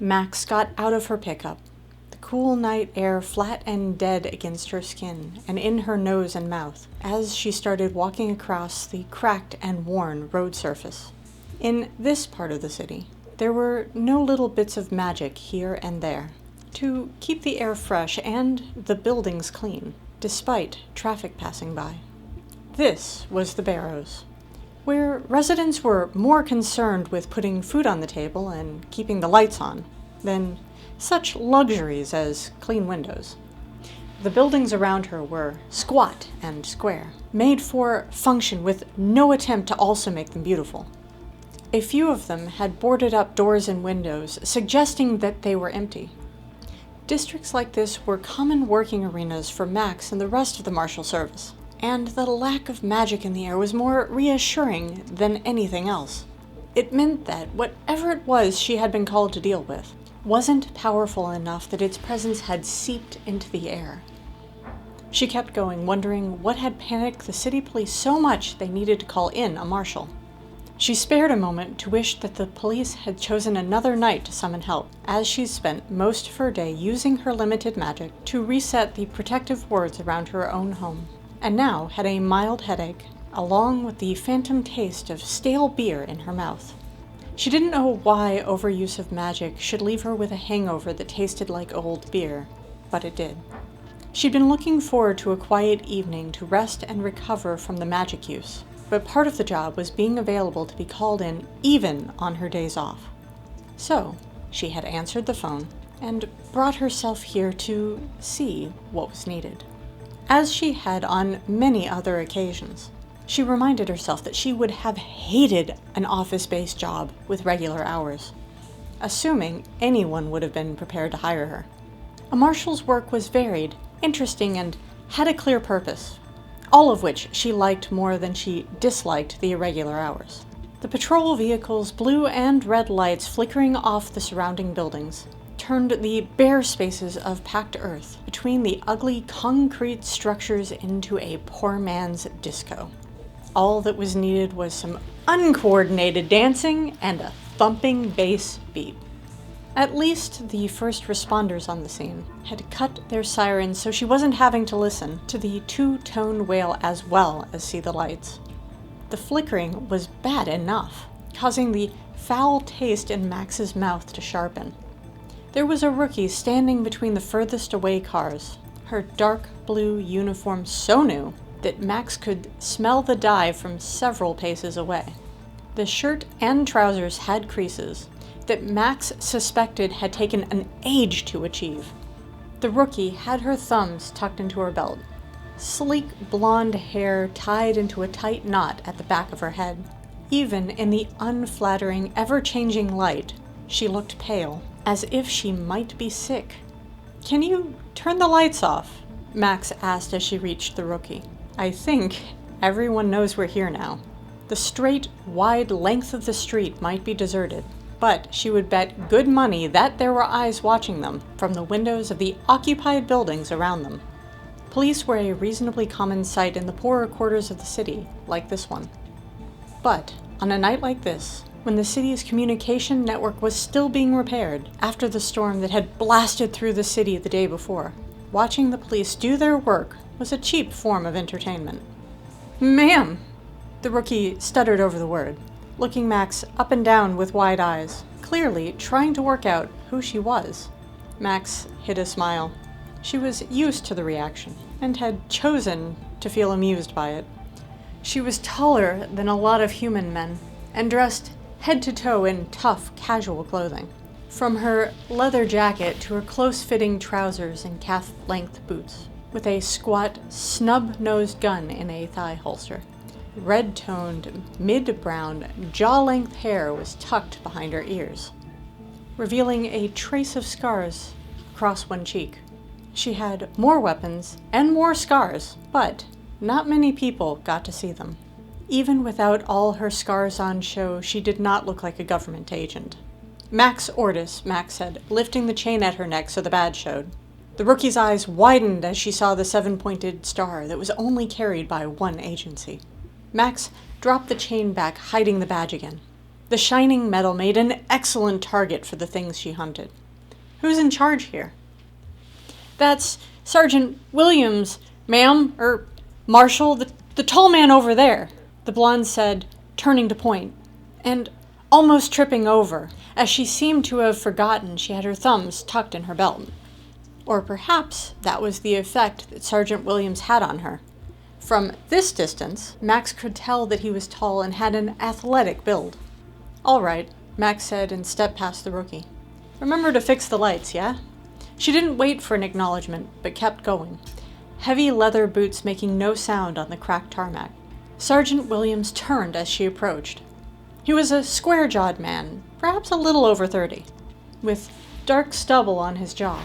Max got out of her pickup, the cool night air flat and dead against her skin and in her nose and mouth, as she started walking across the cracked and worn road surface. In this part of the city, there were no little bits of magic here and there to keep the air fresh and the buildings clean, despite traffic passing by. This was the Barrows, where residents were more concerned with putting food on the table and keeping the lights on than such luxuries as clean windows. The buildings around her were squat and square, made for function with no attempt to also make them beautiful. A few of them had boarded up doors and windows, suggesting that they were empty. Districts like this were common working arenas for Max and the rest of the Marshal Service, and the lack of magic in the air was more reassuring than anything else. It meant that whatever it was she had been called to deal with wasn't powerful enough that its presence had seeped into the air. She kept going, wondering what had panicked the city police so much they needed to call in a marshal. She spared a moment to wish that the police had chosen another night to summon help, as she spent most of her day using her limited magic to reset the protective wards around her own home, and now had a mild headache, along with the phantom taste of stale beer in her mouth. She didn't know why overuse of magic should leave her with a hangover that tasted like old beer, but it did. She'd been looking forward to a quiet evening to rest and recover from the magic use, but part of the job was being available to be called in even on her days off. So, she had answered the phone and brought herself here to see what was needed. As she had on many other occasions, she reminded herself that she would have hated an office-based job with regular hours, assuming anyone would have been prepared to hire her. A marshal's work was varied, interesting, and had a clear purpose, all of which she liked more than she disliked the irregular hours. The patrol vehicles' blue and red lights flickering off the surrounding buildings turned the bare spaces of packed earth between the ugly concrete structures into a poor man's disco. All that was needed was some uncoordinated dancing and a thumping bass beat. At least the first responders on the scene had cut their sirens so she wasn't having to listen to the two-tone wail as well as see the lights. The flickering was bad enough, causing the foul taste in Max's mouth to sharpen. There was a rookie standing between the furthest away cars, her dark blue uniform so new that Max could smell the dye from several paces away. The shirt and trousers had creases that Max suspected had taken an age to achieve. The rookie had her thumbs tucked into her belt, sleek blonde hair tied into a tight knot at the back of her head. Even in the unflattering, ever-changing light, she looked pale, as if she might be sick. "Can you turn the lights off?" Max asked as she reached the rookie. "I think everyone knows we're here now." The straight, wide length of the street might be deserted, but she would bet good money that there were eyes watching them from the windows of the occupied buildings around them. Police were a reasonably common sight in the poorer quarters of the city, like this one. But on a night like this, when the city's communication network was still being repaired after the storm that had blasted through the city the day before, watching the police do their work was a cheap form of entertainment. "Ma'am!" The rookie stuttered over the word, looking Max up and down with wide eyes, clearly trying to work out who she was. Max hid a smile. She was used to the reaction, and had chosen to feel amused by it. She was taller than a lot of human men, and dressed head to toe in tough, casual clothing. From her leather jacket to her close-fitting trousers and calf-length boots, with a squat, snub-nosed gun in a thigh holster. Red-toned, mid-brown, jaw-length hair was tucked behind her ears, revealing a trace of scars across one cheek. She had more weapons and more scars, but not many people got to see them. Even without all her scars on show, she did not look like a government agent. "Max Ordis," Max said, lifting the chain at her neck so the badge showed. The rookie's eyes widened as she saw the 7-pointed star that was only carried by one agency. Max dropped the chain back, hiding the badge again. The shining metal made an excellent target for the things she hunted. Who's in charge here? That's Sergeant Williams, ma'am, Marshal, the tall man over there, the blonde said, turning to point, and almost tripping over, as she seemed to have forgotten she had her thumbs tucked in her belt. Or perhaps that was the effect that Sergeant Williams had on her. From this distance, Max could tell that he was tall and had an athletic build. "All right," Max said and stepped past the rookie. "Remember to fix the lights, yeah?" She didn't wait for an acknowledgement, but kept going, heavy leather boots making no sound on the cracked tarmac. Sergeant Williams turned as she approached. He was a square-jawed man, perhaps a little over 30, with dark stubble on his jaw,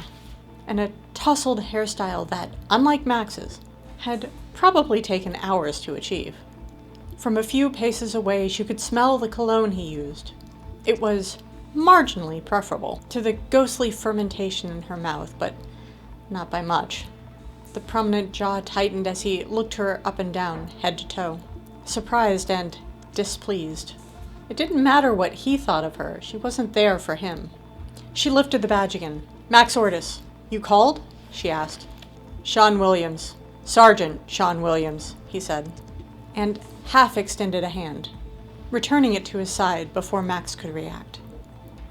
and a tousled hairstyle that, unlike Max's, had probably taken hours to achieve. From a few paces away, she could smell the cologne he used. It was marginally preferable to the ghostly fermentation in her mouth, but not by much. The prominent jaw tightened as he looked her up and down, head to toe, surprised and displeased. It didn't matter what he thought of her, she wasn't there for him. She lifted the badge again. "Max Ortis, you called?" she asked. "Sean Williams. Sergeant Sean Williams," he said, and half extended a hand, returning it to his side before Max could react.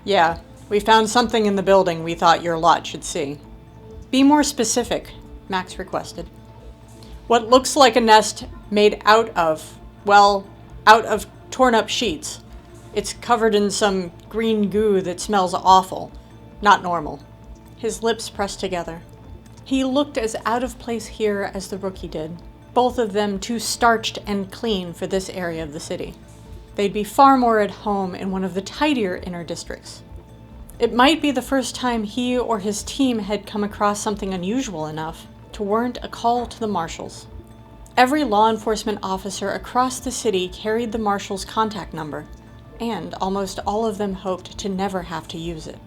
"Yeah, we found something in the building we thought your lot should see." "Be more specific," Max requested. "What looks like a nest made out of torn up sheets. It's covered in some green goo that smells awful. Not normal." His lips pressed together. He looked as out of place here as the rookie did, both of them too starched and clean for this area of the city. They'd be far more at home in one of the tidier inner districts. It might be the first time he or his team had come across something unusual enough to warrant a call to the marshals. Every law enforcement officer across the city carried the marshal's contact number, and almost all of them hoped to never have to use it.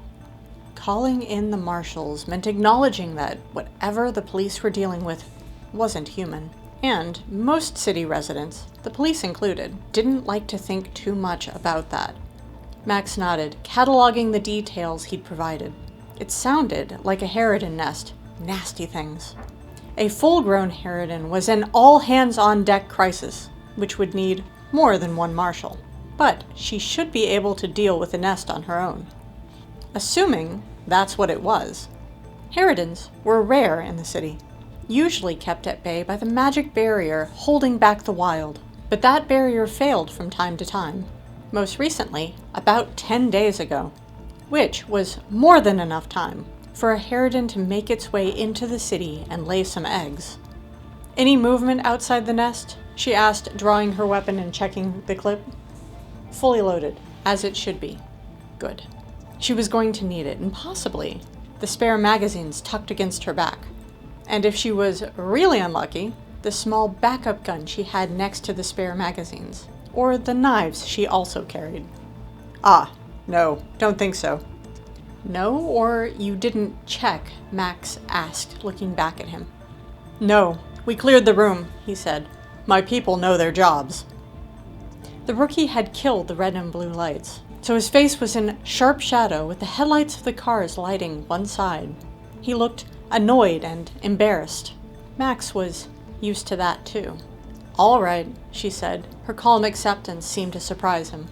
Calling in the marshals meant acknowledging that whatever the police were dealing with wasn't human. And most city residents, the police included, didn't like to think too much about that. Max nodded, cataloging the details he'd provided. It sounded like a harridan nest. Nasty things. A full-grown harridan was an all-hands-on-deck crisis, which would need more than one marshal. But she should be able to deal with the nest on her own. Assuming that's what it was. Harridans were rare in the city, usually kept at bay by the magic barrier holding back the wild. But that barrier failed from time to time. Most recently, about 10 days ago, which was more than enough time for a harridan to make its way into the city and lay some eggs. "Any movement outside the nest?" she asked, drawing her weapon and checking the clip. "Fully loaded, as it should be." Good. She was going to need it, and possibly the spare magazines tucked against her back. And if she was really unlucky, the small backup gun she had next to the spare magazines, or the knives she also carried. "Ah, no, don't think so." "No, or you didn't check?" Max asked, looking back at him. "No, we cleared the room," he said. "My people know their jobs." The rookie had killed the red and blue lights, so his face was in sharp shadow with the headlights of the cars lighting one side. He looked annoyed and embarrassed. Max was used to that too. "All right," she said. Her calm acceptance seemed to surprise him.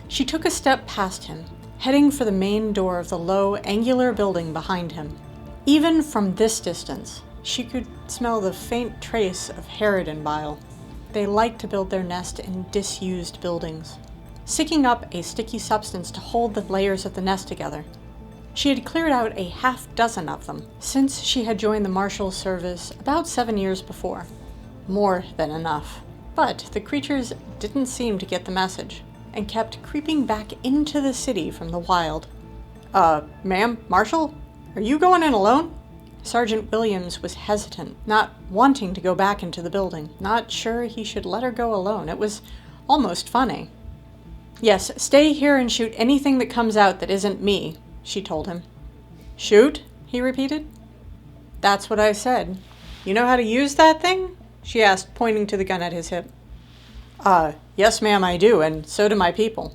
She took a step past him, heading for the main door of the low, angular building behind him. Even from this distance, she could smell the faint trace of harridan bile. They liked to build their nest in disused buildings, sticking up a sticky substance to hold the layers of the nest together. She had cleared out a half-dozen of them since she had joined the Marshal Service about 7 years before. More than enough. But the creatures didn't seem to get the message, and kept creeping back into the city from the wild. Ma'am, Marshal? Are you going in alone?" Sergeant Williams was hesitant, not wanting to go back into the building, not sure he should let her go alone. It was almost funny. "Yes, stay here and shoot anything that comes out that isn't me," she told him. "Shoot?" he repeated. "That's what I said. You know how to use that thing?" she asked, pointing to the gun at his hip. Yes, ma'am, I do, and so do my people."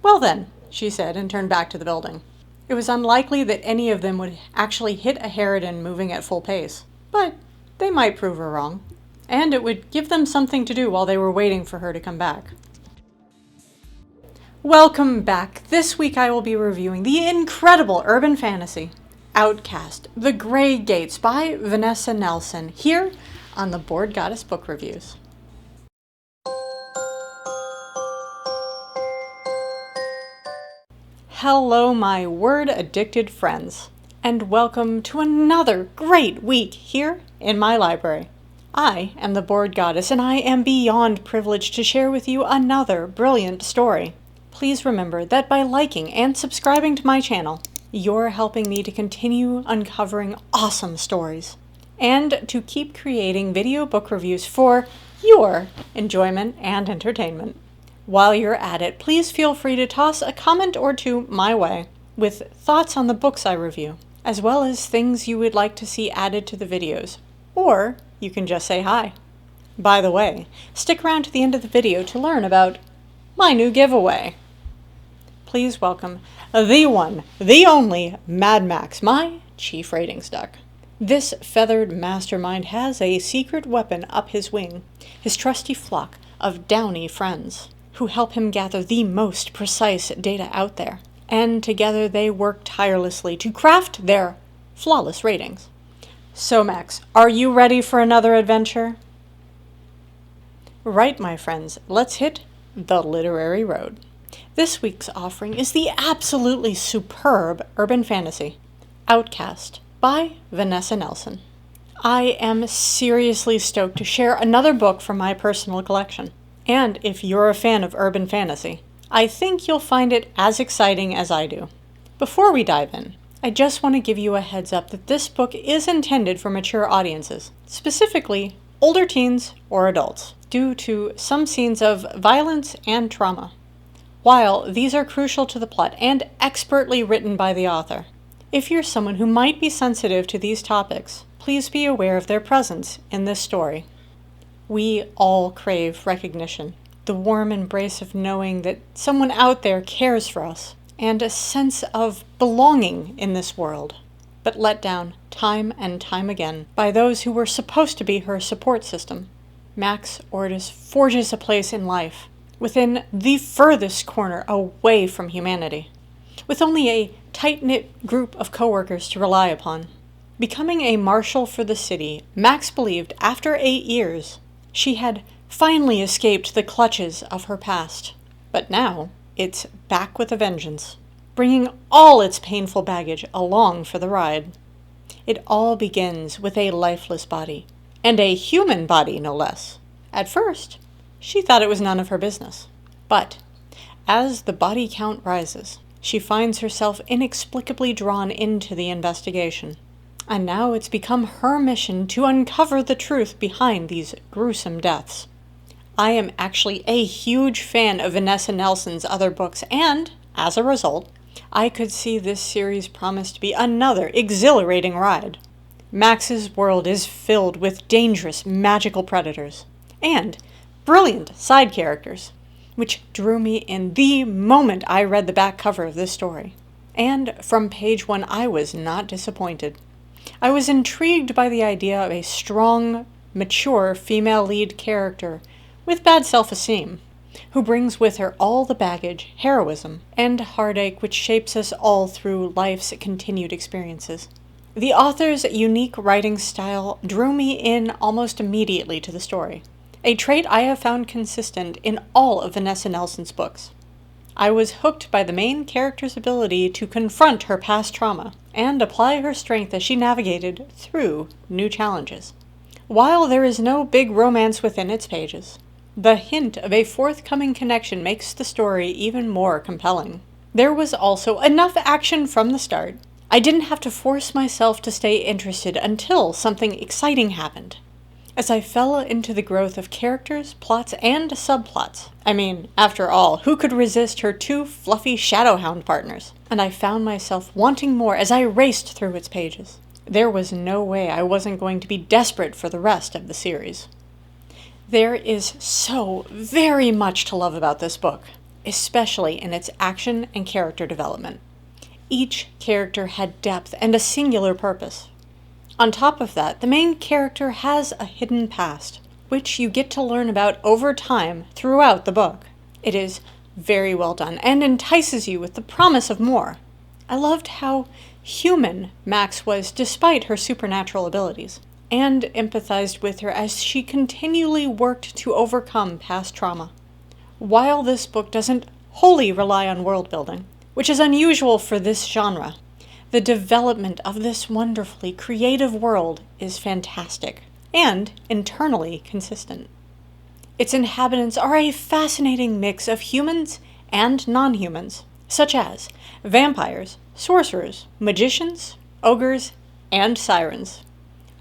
"Well then," she said, and turned back to the building. It was unlikely that any of them would actually hit a harridan moving at full pace, but they might prove her wrong, and it would give them something to do while they were waiting for her to come back. Welcome back. This week I will be reviewing the incredible urban fantasy, Outcast, The Grey Gates by Vanessa Nelson, here on the Bored Goddess Book Reviews. Hello, my word-addicted friends, and welcome to another great week here in my library. I am the Bored Goddess, and I am beyond privileged to share with you another brilliant story. Please remember that by liking and subscribing to my channel, you're helping me to continue uncovering awesome stories, and to keep creating video book reviews for your enjoyment and entertainment. While you're at it, please feel free to toss a comment or two my way with thoughts on the books I review, as well as things you would like to see added to the videos, or you can just say hi. By the way, stick around to the end of the video to learn about my new giveaway. Please welcome the one, the only Mad Max, my chief ratings duck. This feathered mastermind has a secret weapon up his wing, his trusty flock of downy friends, who help him gather the most precise data out there, and together they work tirelessly to craft their flawless ratings. So Max, are you ready for another adventure? Right, my friends, let's hit the literary road. This week's offering is the absolutely superb urban fantasy, Outcast by Vanessa Nelson. I am seriously stoked to share another book from my personal collection. And if you're a fan of urban fantasy, I think you'll find it as exciting as I do. Before we dive in, I just want to give you a heads up that this book is intended for mature audiences, specifically older teens or adults, due to some scenes of violence and trauma. While these are crucial to the plot and expertly written by the author, if you're someone who might be sensitive to these topics, please be aware of their presence in this story. We all crave recognition, the warm embrace of knowing that someone out there cares for us, and a sense of belonging in this world, but let down time and time again by those who were supposed to be her support system. Max Ordis forges a place in life within the furthest corner away from humanity, with only a tight-knit group of coworkers to rely upon. Becoming a marshal for the city, Max believed after 8 years she had finally escaped the clutches of her past. But now, it's back with a vengeance, bringing all its painful baggage along for the ride. It all begins with a lifeless body, and a human body no less. At first, she thought it was none of her business. But as the body count rises, she finds herself inexplicably drawn into the investigation. And now it's become her mission to uncover the truth behind these gruesome deaths. I am actually a huge fan of Vanessa Nelson's other books, and, as a result, I could see this series promise to be another exhilarating ride. Max's world is filled with dangerous magical predators, and brilliant side characters, which drew me in the moment I read the back cover of this story. And from page 1 I was not disappointed. I was intrigued by the idea of a strong, mature female lead character with bad self-esteem, who brings with her all the baggage, heroism, and heartache which shapes us all through life's continued experiences. The author's unique writing style drew me in almost immediately to the story, a trait I have found consistent in all of Vanessa Nelson's books. I was hooked by the main character's ability to confront her past trauma and apply her strength as she navigated through new challenges. While there is no big romance within its pages, the hint of a forthcoming connection makes the story even more compelling. There was also enough action from the start. I didn't have to force myself to stay interested until something exciting happened, as I fell into the growth of characters, plots, and subplots. I mean, after all, who could resist her 2 fluffy Shadowhound partners? And I found myself wanting more as I raced through its pages. There was no way I wasn't going to be desperate for the rest of the series. There is so very much to love about this book. especially in its action and character development. Each character had depth and a singular purpose. On top of that, the main character has a hidden past, which you get to learn about over time throughout the book. It is very well done and entices you with the promise of more. I loved how human Max was despite her supernatural abilities, and empathized with her as she continually worked to overcome past trauma. While this book doesn't wholly rely on world building, which is unusual for this genre, the development of this wonderfully creative world is fantastic and internally consistent. Its inhabitants are a fascinating mix of humans and non-humans, such as vampires, sorcerers, magicians, ogres, and sirens.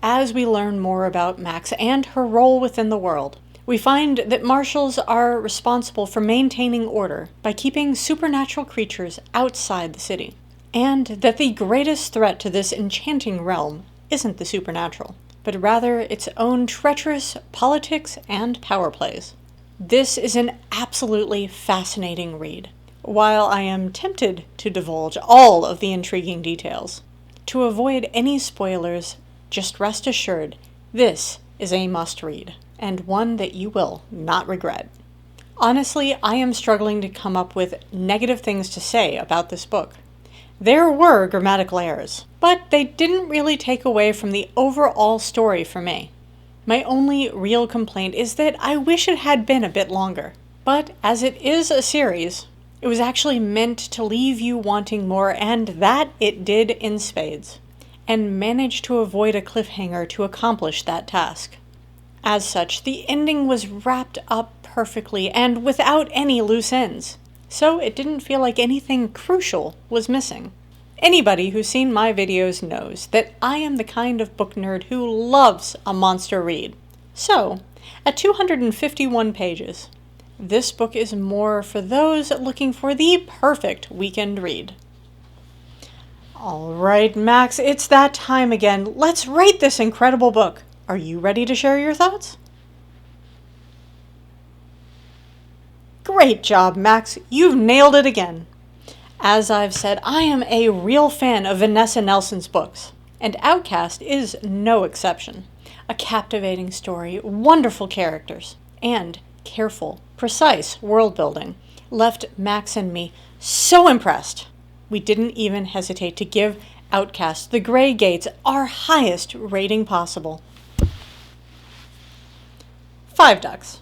As we learn more about Max and her role within the world, we find that marshals are responsible for maintaining order by keeping supernatural creatures outside the city, and that the greatest threat to this enchanting realm isn't the supernatural, but rather its own treacherous politics and power plays. This is an absolutely fascinating read. While I am tempted to divulge all of the intriguing details, to avoid any spoilers, just rest assured, this is a must-read, and one that you will not regret. Honestly, I am struggling to come up with negative things to say about this book. There were grammatical errors, but they didn't really take away from the overall story for me. My only real complaint is that I wish it had been a bit longer. But as it is a series, it was actually meant to leave you wanting more, and that it did in spades, and managed to avoid a cliffhanger to accomplish that task. As such, the ending was wrapped up perfectly and without any loose ends, so it didn't feel like anything crucial was missing. Anybody who's seen my videos knows that I am the kind of book nerd who loves a monster read. So, at 251 pages, this book is more for those looking for the perfect weekend read. All right, Max, it's that time again. Let's rate this incredible book. Are you ready to share your thoughts? Great job, Max. You've nailed it again. As I've said, I am a real fan of Vanessa Nelson's books, and Outcast is no exception. A captivating story, wonderful characters, and careful, precise world building left Max and me so impressed. We didn't even hesitate to give Outcast the Grey Gates our highest rating possible. 5 ducks.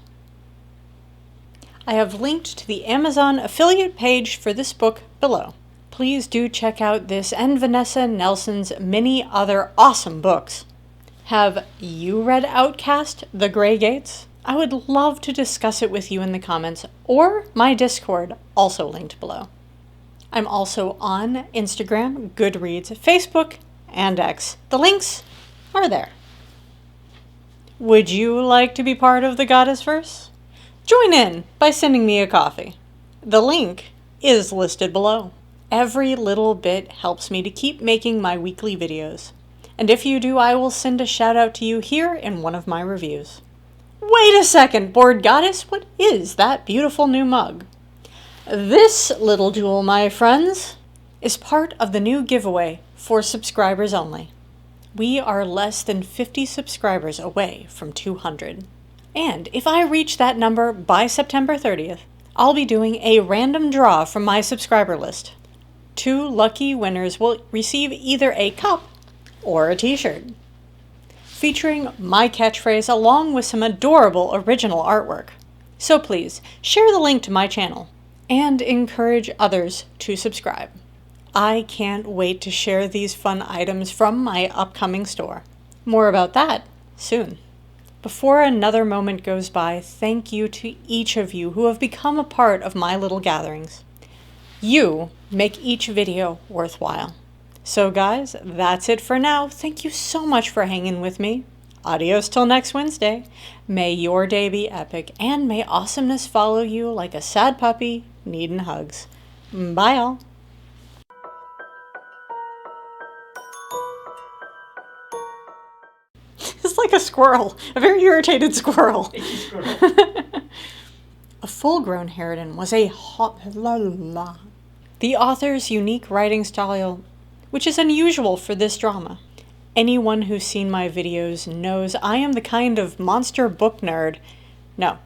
I have linked to the Amazon affiliate page for this book below. Please do check out this and Vanessa Nelson's many other awesome books. Have you read Outcast, The Grey Gates? I would love to discuss it with you in the comments, or my Discord, also linked below. I'm also on Instagram, Goodreads, Facebook, and X. The links are there. Would you like to be part of the Goddessverse? Join in by sending me a coffee. The link is listed below. Every little bit helps me to keep making my weekly videos. And if you do, I will send a shout out to you here in one of my reviews. Wait a second, bored goddess, what is that beautiful new mug? This little jewel, my friends, is part of the new giveaway for subscribers only. We are less than 50 subscribers away from 200. And if I reach that number by September 30th, I'll be doing a random draw from my subscriber list. 2 lucky winners will receive either a cup or a t-shirt, featuring my catchphrase along with some adorable original artwork. So please, share the link to my channel and encourage others to subscribe. I can't wait to share these fun items from my upcoming store. More about that soon. Before another moment goes by, thank you to each of you who have become a part of my little gatherings. You make each video worthwhile. So guys, that's it for now. Thank you so much for hanging with me. Adios till next Wednesday. May your day be epic, and may awesomeness follow you like a sad puppy needing hugs. Bye all. It's like a squirrel, a very irritated squirrel. It's a squirrel. A full-grown Harridan was a The author's unique writing style, which is unusual for this drama. Anyone who's seen my videos knows I am the kind of monster book nerd. No,